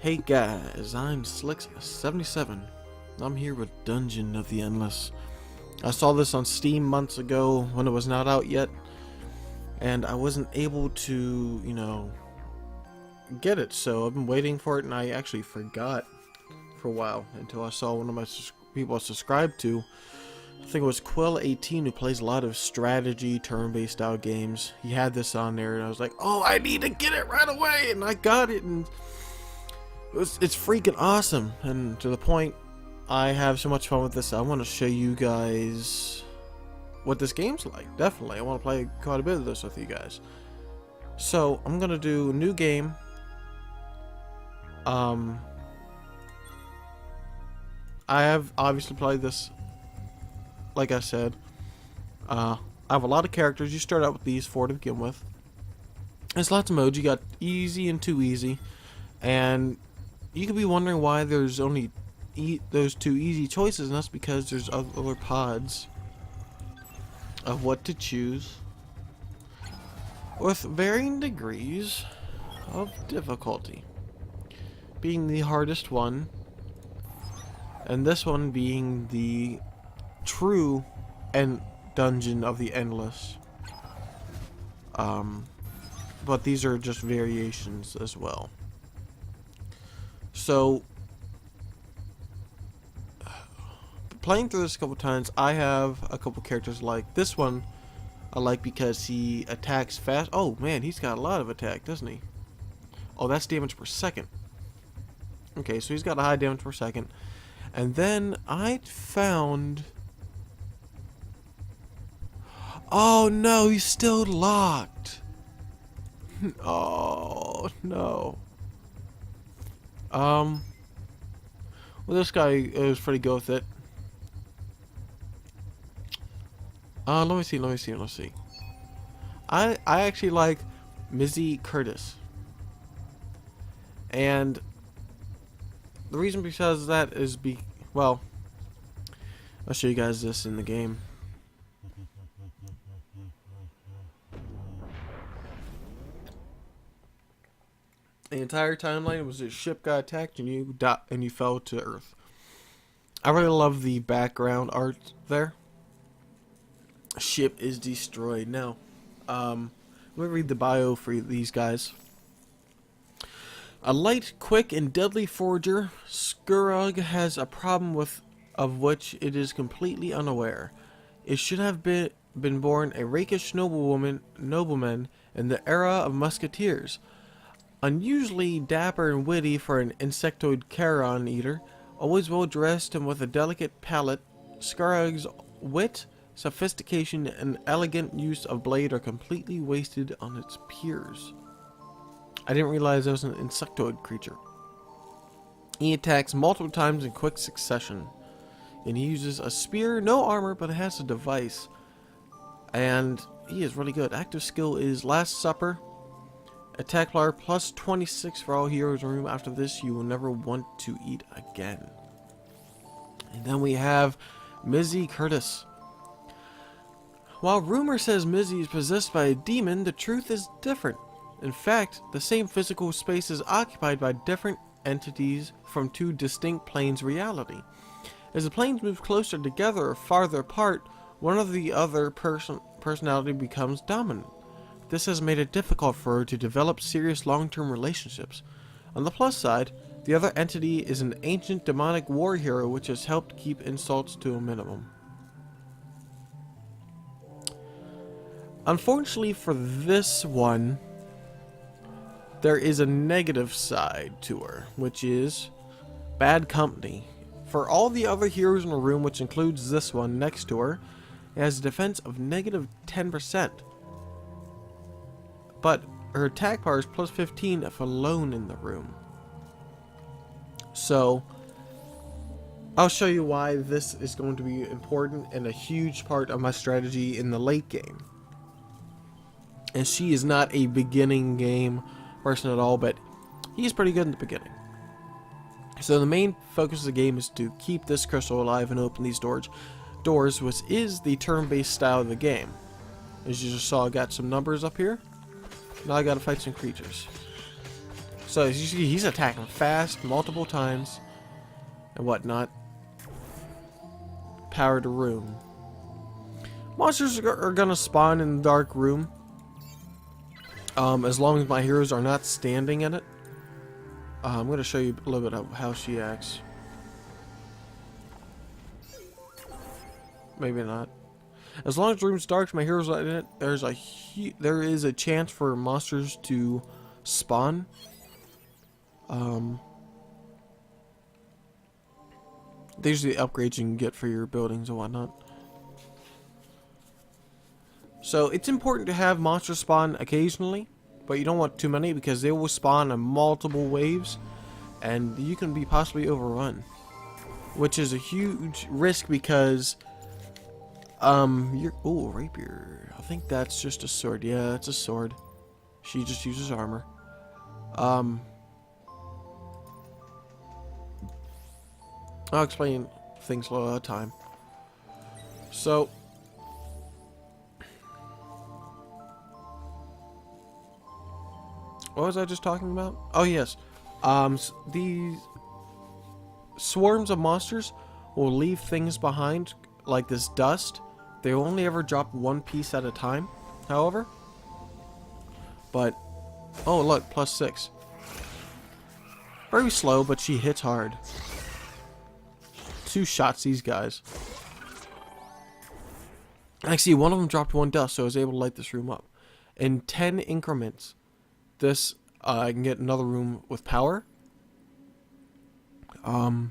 Hey guys, I'm Slicks77. I'm here with Dungeon of the Endless. I saw this on Steam months ago when it was not out yet, and I wasn't able to, get it, so I've been waiting for it, and I actually forgot for a while until I saw one of my people I subscribed to. I think it was Quill18, who plays a lot of strategy, turn-based style games. He had this on there, and I was like, oh, I need to get it right away, and I got it, and it's freaking awesome. And to the point, I have so much fun with this, I want to show you guys what this game's like. Definitely, I want to play quite a bit of this with you guys. So, I'm going to do a new game. I have obviously played this, like I said. I have a lot of characters. You start out with these 4 to begin with. There's lots of modes. You got easy and too easy. And you could be wondering why there's only those 2 easy choices, and that's because there's other pods of what to choose with varying degrees of difficulty. Being the hardest one, and this one being the true Dungeon of the Endless. But these are just variations as well. So, playing through this a couple times, I have a couple characters like this one. I like because he attacks fast. Oh man, he's got a lot of attack, doesn't he? Oh, that's damage per second. Okay, so he's got a high damage per second. And then I found... Oh no, he's still locked. Oh no. Well, this guy is pretty good with it. Let me see. I actually like Mizi Kurtiz. And the reason because of that is well, I'll show you guys this in the game. The entire timeline was a ship got attacked and you fell to Earth. I really love the background art there. Ship is destroyed. Now, let me read the bio for these guys. A light, quick, and deadly forger, Skroig has a problem of which it is completely unaware. It should have been born a rakish nobleman in the era of musketeers. Unusually dapper and witty for an insectoid carrion eater, always well dressed and with a delicate palate, Skroig's wit, sophistication, and elegant use of blade are completely wasted on its peers. I didn't realize it was an insectoid creature. He attacks multiple times in quick succession, and he uses a spear, no armor, but it has a device, and he is really good. Active skill is Last Supper. Attack power plus 26 for all heroes in the room. After this, you will never want to eat again. And then we have Mizi Kurtiz. While rumor says Mizi is possessed by a demon, the truth is different. In fact, the same physical space is occupied by different entities from 2 distinct planes of reality. As the planes move closer together or farther apart, one of the other personality becomes dominant. This has made it difficult for her to develop serious long-term relationships. On the plus side, the other entity is an ancient demonic war hero which has helped keep insults to a minimum. Unfortunately for this one, there is a negative side to her, which is bad company. For all the other heroes in the room, which includes this one next to her, it has a defense of negative 10%. But her attack power is plus 15 if alone in the room. So, I'll show you why this is going to be important and a huge part of my strategy in the late game. And she is not a beginning game person at all, but he's pretty good in the beginning. So the main focus of the game is to keep this crystal alive and open these doors, which is the turn-based style of the game. As you just saw, I got some numbers up here. Now I gotta fight some creatures. So as you see, he's attacking fast multiple times and whatnot. Power to room. Monsters are gonna spawn in the dark room. As long as my heroes are not standing in it. I'm gonna show you a little bit of how she acts. Maybe not. As long as the room's dark, my heroes are in it. There is a chance for monsters to spawn. These are the upgrades you can get for your buildings and whatnot. So it's important to have monsters spawn occasionally, but you don't want too many because they will spawn in multiple waves, and you can be possibly overrun, which is a huge risk because rapier. I think that's just a sword. Yeah, it's a sword. She just uses armor. I'll explain things a little at a time. So, what was I just talking about? Oh yes, these swarms of monsters will leave things behind, like this dust. They only ever drop one piece at a time, however. But, oh look, +6. Very slow, but she hits hard. 2 shots these guys. Actually, one of them dropped 1 dust, so I was able to light this room up. In 10 increments, this, I can get another room with power. Let's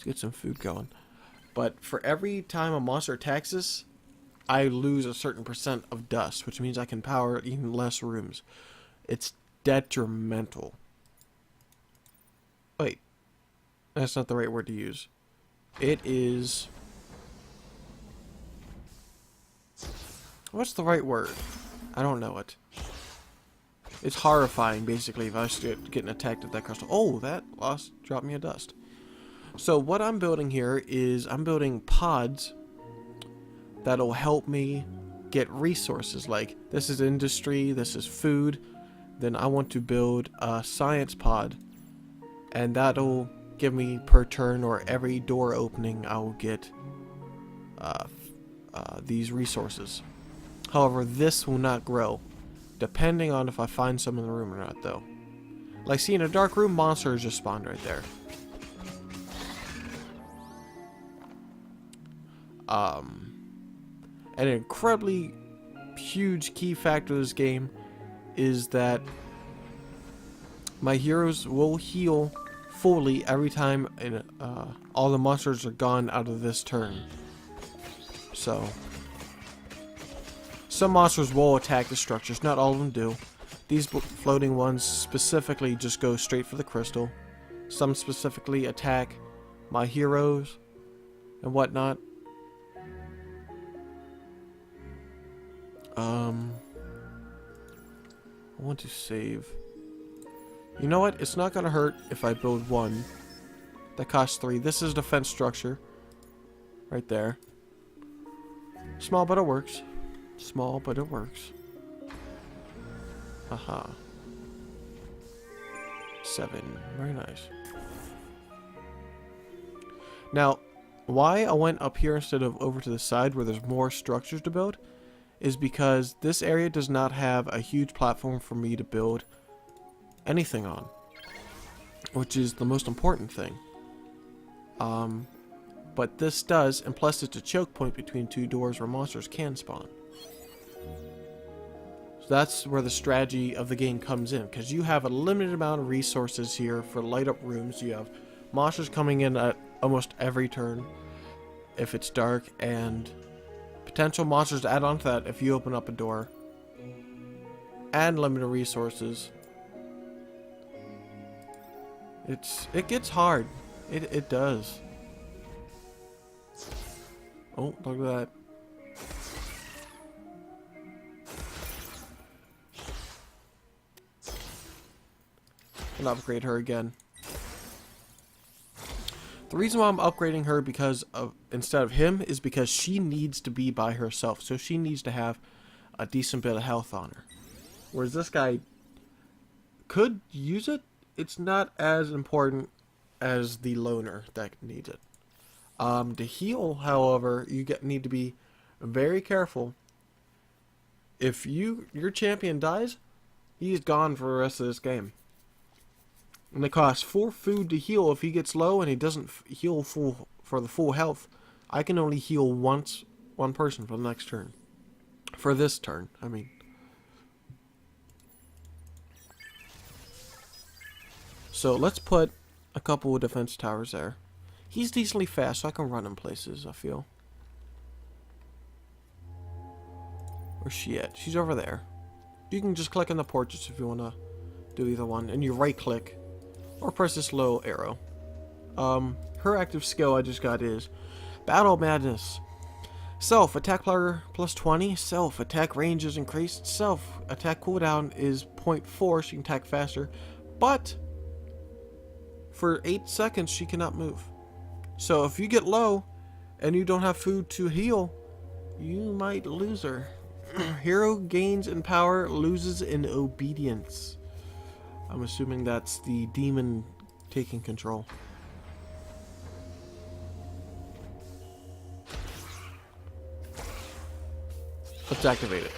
get some food going. But for every time a monster attacks us, I lose a certain % of dust, which means I can power even less rooms. It's detrimental. Wait. That's not the right word to use. It is... What's the right word? I don't know it. It's horrifying, basically, if I was getting attacked with that crystal. Oh, that dropped me a dust. So what I'm building here is I'm building pods that'll help me get resources. Like, this is industry, this is food. Then I want to build a science pod, and that'll give me per turn or every door opening I will get these resources. However, this will not grow, depending on if I find some in the room or not, though. Like, see, in a dark room, monsters just spawned right there. An incredibly huge key factor of this game is that my heroes will heal fully every time all the monsters are gone out of this turn. So, some monsters will attack the structures, not all of them do. These floating ones specifically just go straight for the crystal. Some specifically attack my heroes and whatnot. I want to save. You know what? It's not going to hurt if I build one. That costs 3. This is defense structure. Right there. Small, but it works. Small, but it works. Aha. 7. Very nice. Now, why I went up here instead of over to the side where there's more structures to build is because this area does not have a huge platform for me to build anything on, which is the most important thing. But this does, and plus it's a choke point between 2 doors where monsters can spawn. So that's where the strategy of the game comes in, because you have a limited amount of resources here for light up rooms. You have monsters coming in at almost every turn if it's dark, and potential monsters to add on to that if you open up a door, and limited resources. It gets hard. It does. Oh, look at that. And upgrade her again. The reason why I'm upgrading her instead of him is because she needs to be by herself. So she needs to have a decent bit of health on her. Whereas this guy, could use it. It's not as important as the loner that needs it. To heal, however, need to be very careful. If your champion dies, he's gone for the rest of this game. And it costs 4 food to heal. If he gets low and he doesn't heal full for the full health, I can only heal one person for the next turn. For this turn, I mean. So let's put a couple of defense towers there. He's decently fast, so I can run him places, I feel. Where's she at? She's over there. You can just click on the portraits if you want to do either one. And you right click. Or press this low arrow. Her active skill I just got is Battle Madness. Self attack power plus 20. Self attack range is increased. Self attack cooldown is 0.4. She can attack faster. But for 8 seconds she cannot move. So if you get low and you don't have food to heal, you might lose her. Hero gains in power, loses in obedience. I'm assuming that's the demon taking control. Let's activate it.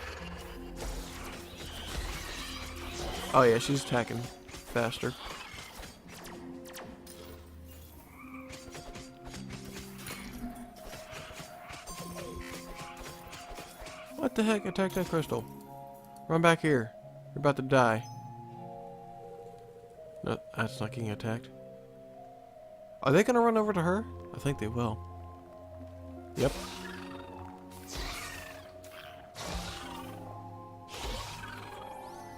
Oh yeah, she's attacking faster. What the heck? Attack that crystal. Run back here. You're about to die. No, that's not getting attacked. Are they gonna run over to her? I think they will. Yep.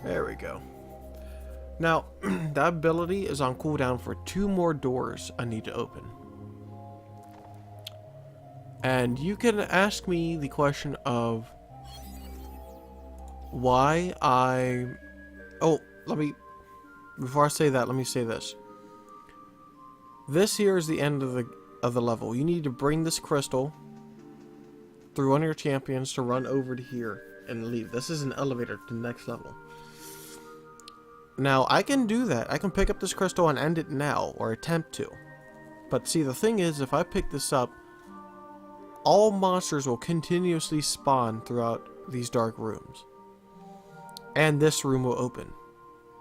There we go. Now, that ability is on cooldown for 2 more doors I need to open. And you can ask me the question of why I... Oh, before I say that, let me say this. This here is the end of the level. You need to bring this crystal through one of your champions to run over to here and leave. This is an elevator to the next level. Now, I can do that. I can pick up this crystal and end it now, or attempt to. But see, the thing is, if I pick this up, all monsters will continuously spawn throughout these dark rooms. And this room will open,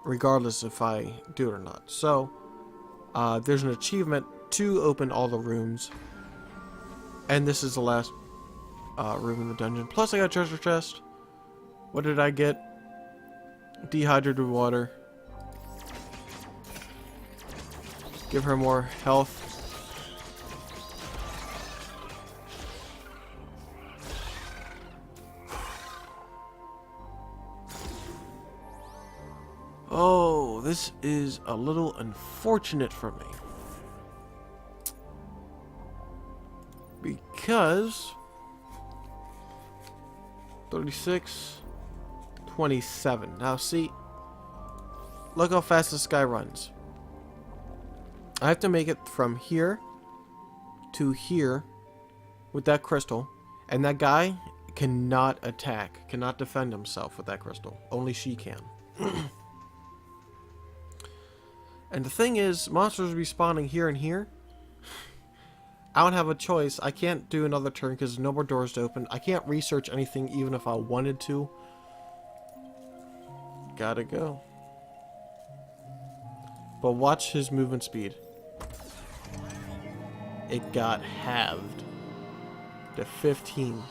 regardless if I do it or not. So, there's an achievement to open all the rooms. And this is the last room in the dungeon. Plus, I got a treasure chest. What did I get? Dehydrated water. Give her more health. Oh, this is a little unfortunate for me. Because 36, 27. Now see, look how fast this guy runs. I have to make it from here to here with that crystal, and that guy cannot attack, cannot defend himself with that crystal. Only she can. And the thing is, monsters will be spawning here and here. I don't have a choice. I can't do another turn because there's no more doors to open. I can't research anything even if I wanted to. Gotta go. But watch his movement speed. It got halved to 15.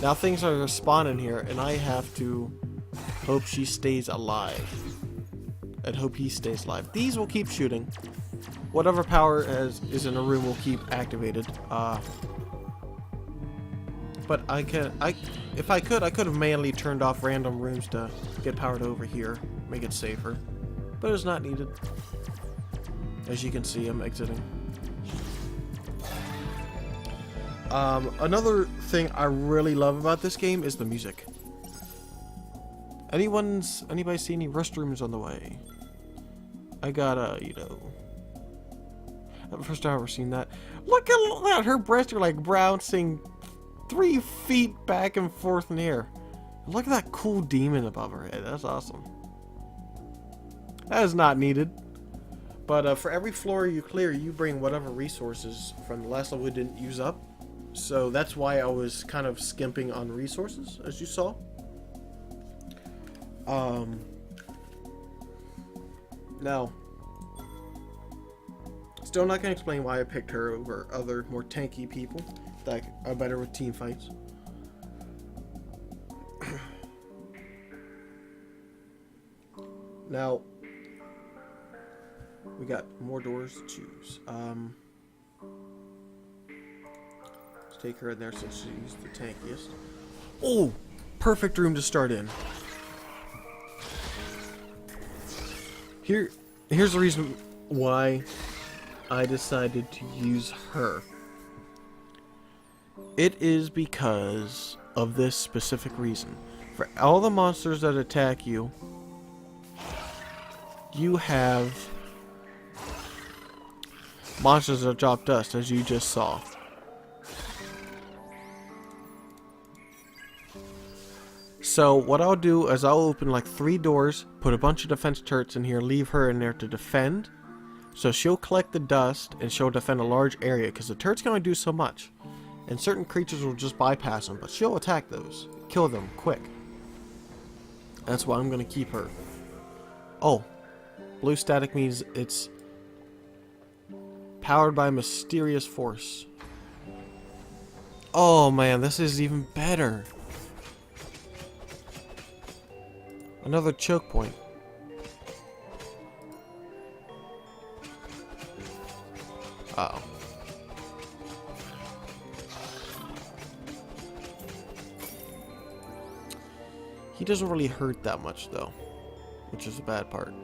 Now things are spawning here, and I have to hope she stays alive. And hope he stays alive. These will keep shooting. Whatever power is in a room will keep activated. But if I could have manually turned off random rooms to get power to over here, make it safer. But it's not needed. As you can see, I'm exiting. Another thing I really love about this game is the music. Anybody see any restrooms on the way? I gotta, first time I've ever seen that. Look at that! Her breasts are like bouncing 3 feet back and forth in the air. Look at that cool demon above her head. That's awesome. That is not needed. But for every floor you clear, you bring whatever resources from the last level we didn't use up. So that's why I was kind of skimping on resources, as you saw. Now, still not going to explain why I picked her over other more tanky people that are better with team fights. Now, we got more doors to choose. Let's take her in there since she's the tankiest. Oh, perfect room to start in. Here's the reason why I decided to use her. It is because of this specific reason. For all the monsters that attack you, you have monsters that drop dust, as you just saw. So what I'll do is I'll open like 3 doors, put a bunch of defense turrets in here, leave her in there to defend. So she'll collect the dust and she'll defend a large area because the turrets can only do so much. And certain creatures will just bypass them, but she'll attack those. Kill them quick. That's why I'm going to keep her. Oh, blue static means it's powered by a mysterious force. Oh man, this is even better. Another choke point. Uh-oh. He doesn't really hurt that much though, which is the bad part.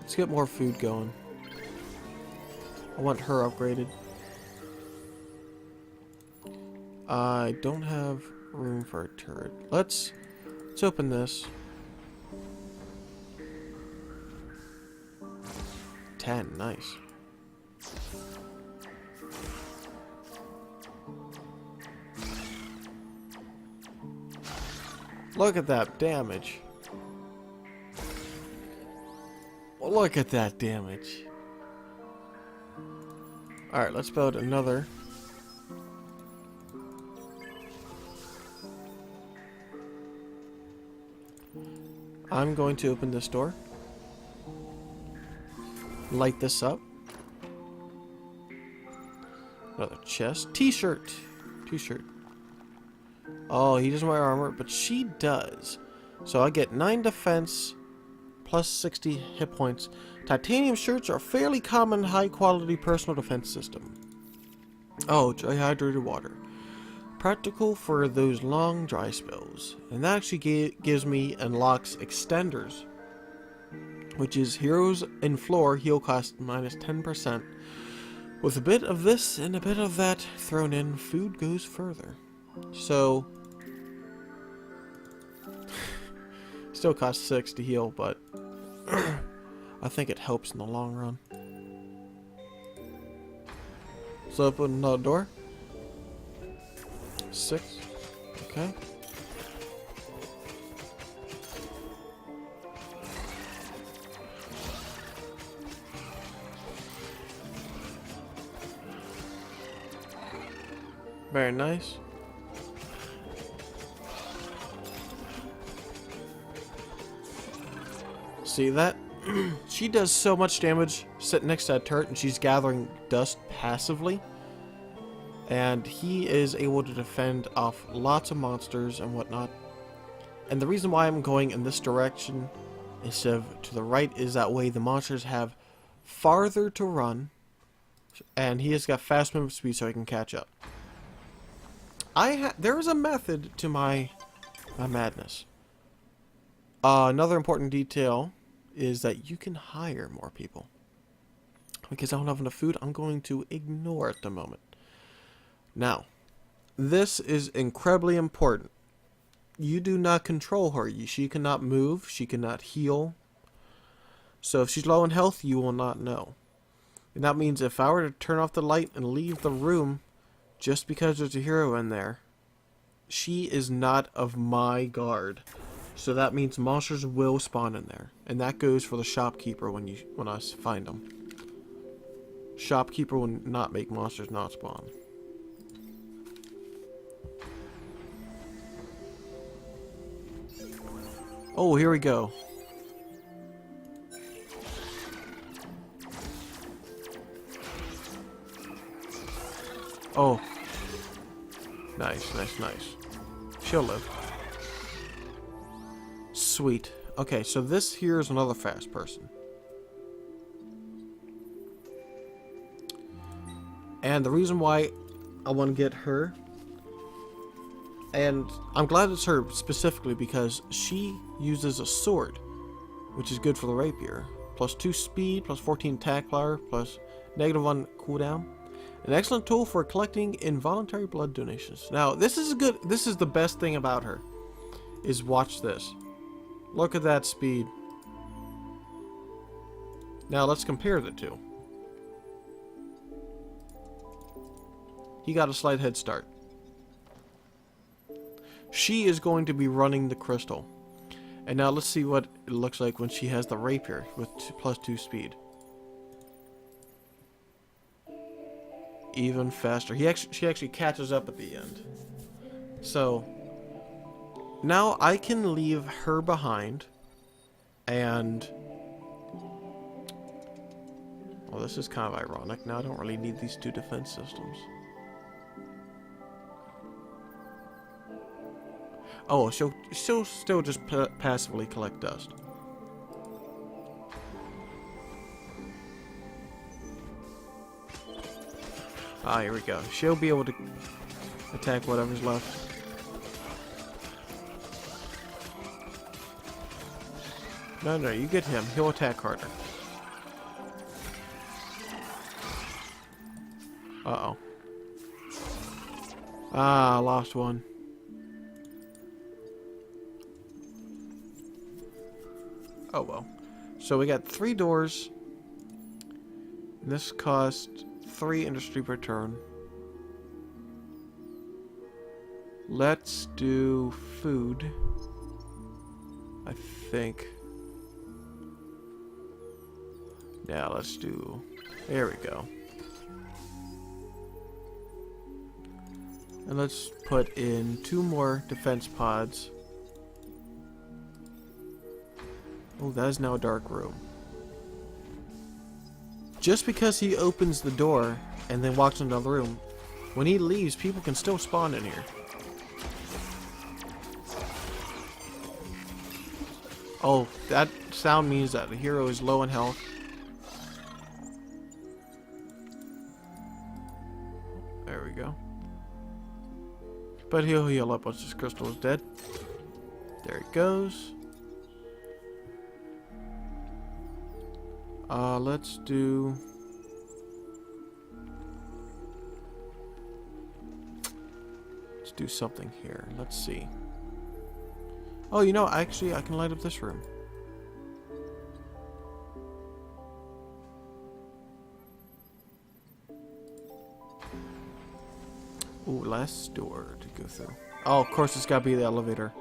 Let's get more food going. I want her upgraded. I don't have room for a turret. Let's open this. 10, nice. Look at that damage. Look at that damage. Alright, let's build another. I'm going to open this door. Light this up. Another chest. T-shirt. T-shirt. Oh, he doesn't wear armor, but she does. So I get 9 defense plus 60 hit points. Titanium shirts are a fairly common high-quality personal defense system. Oh, dehydrated water. Practical for those long dry spells. And that actually gives me unlocks extenders, which is heroes in floor heal cost minus 10%. With a bit of this and a bit of that thrown in, food goes further. So still costs 6 to heal, but I think it helps in the long run. So open another door. 6. Okay. Very nice. See that? She does so much damage sitting next to that turret, and she's gathering dust passively. And he is able to defend off lots of monsters and whatnot. And the reason why I'm going in this direction instead of to the right is that way the monsters have farther to run. And he has got fast movement speed so he can catch up. There is a method to my madness. Another important detail is that you can hire more people. Because I don't have enough food, I'm going to ignore it at the moment. Now, this is incredibly important. You do not control her. She cannot move. She cannot heal. So if she's low in health, you will not know. And that means if I were to turn off the light and leave the room just because there's a hero in there, she is not of my guard. So that means monsters will spawn in there. And that goes for the shopkeeper when I find them. Shopkeeper will not make monsters not spawn. Oh, here we go. Oh. Nice, nice, nice. She'll live. Sweet. Okay, so this here is another fast person. And the reason why I want to get her, and I'm glad it's her specifically because she uses a sword, which is good for the rapier. Plus 2 speed, plus 14 attack power, plus -1 cooldown. An excellent tool for collecting involuntary blood donations. Now, this is the best thing about her, is watch this. Look at that speed. Now, let's compare the two. He got a slight head start. She is going to be running the crystal. And now let's see what it looks like when she has the rapier with plus 2 speed. Even faster. She actually catches up at the end. So now I can leave her behind, and well, this is kind of ironic. Now I don't really need these 2 defense systems. Oh, she'll still just passively collect dust. Ah, here we go. She'll be able to attack whatever's left. No, you get him. He'll attack harder. Uh-oh. Ah, I lost one. Oh well. So we got 3 doors. And this cost 3 industry per turn. Let's do food. I think. Yeah, let's do. There we go. And let's put in 2 more defense pods. Oh, that is now a dark room. Just because he opens the door and then walks into another room, when he leaves, people can still spawn in here. Oh, that sound means that the hero is low in health. There we go. But he'll heal up once his crystal is dead. There it goes. Let's do. Let's do something here. Let's see. Oh, you know, actually, I can light up this room. Ooh, last door to go through. Oh, of course, it's got to be the elevator.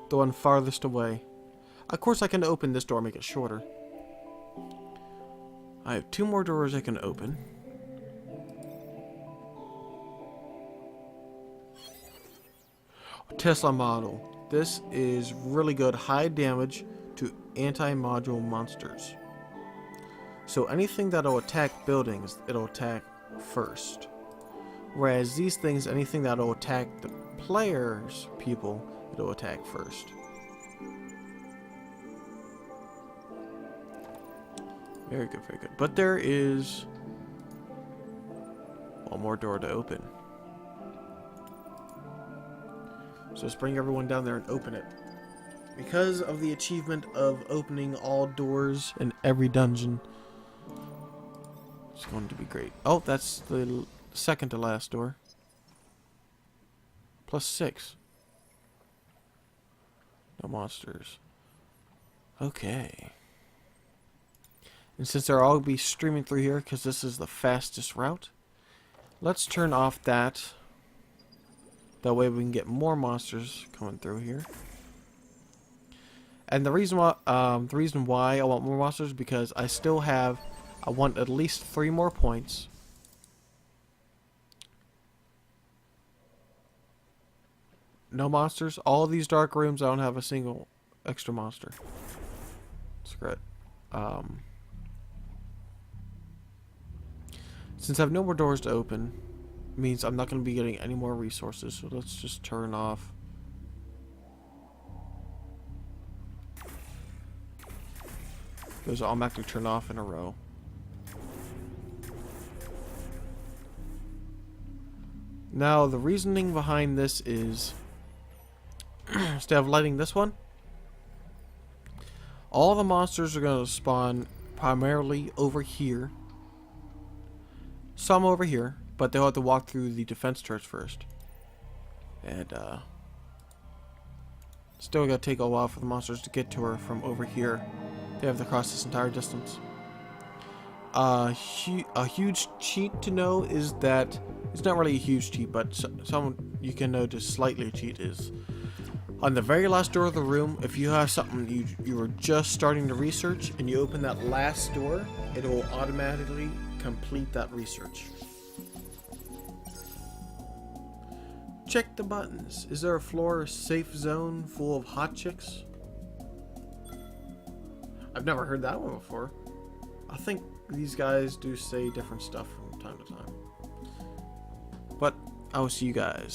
The one farthest away. Of course, I can open this door, make it shorter. I have 2 more doors I can open. Tesla model. This is really good. High damage to anti-module monsters. So anything that'll attack buildings, it'll attack first. Whereas these things, anything that'll attack the players, people, it'll attack first. Very good, very good. But there is 1 more door to open. So let's bring everyone down there and open it. Because of the achievement of opening all doors in every dungeon, it's going to be great. Oh, that's the second to last door. Plus 6. No monsters. Okay. And since they'll all be streaming through here, because this is the fastest route, let's turn off that. That way we can get more monsters coming through here. And the reason why I want more monsters is because I want at least 3 more points. No monsters. All of these dark rooms, I don't have a single extra monster. That's great. Since I have no more doors to open, means I'm not going to be getting any more resources. So let's just turn off. Those are automatically turned off in a row. Now, the reasoning behind this is, instead of lighting this one, all the monsters are going to spawn primarily over here. Some over here, but they'll have to walk through the defense turrets first. And, still gotta take a while for the monsters to get to her from over here. They have to cross this entire distance. A huge cheat to know is that, it's not really a huge cheat, but some you can know to slightly cheat is, on the very last door of the room, if you have something you are just starting to research, and you open that last door, it will automatically complete that research. Check the buttons. Is there a floor safe zone full of hot chicks? I've never heard that one before. I think these guys do say different stuff from time to time. But I will see you guys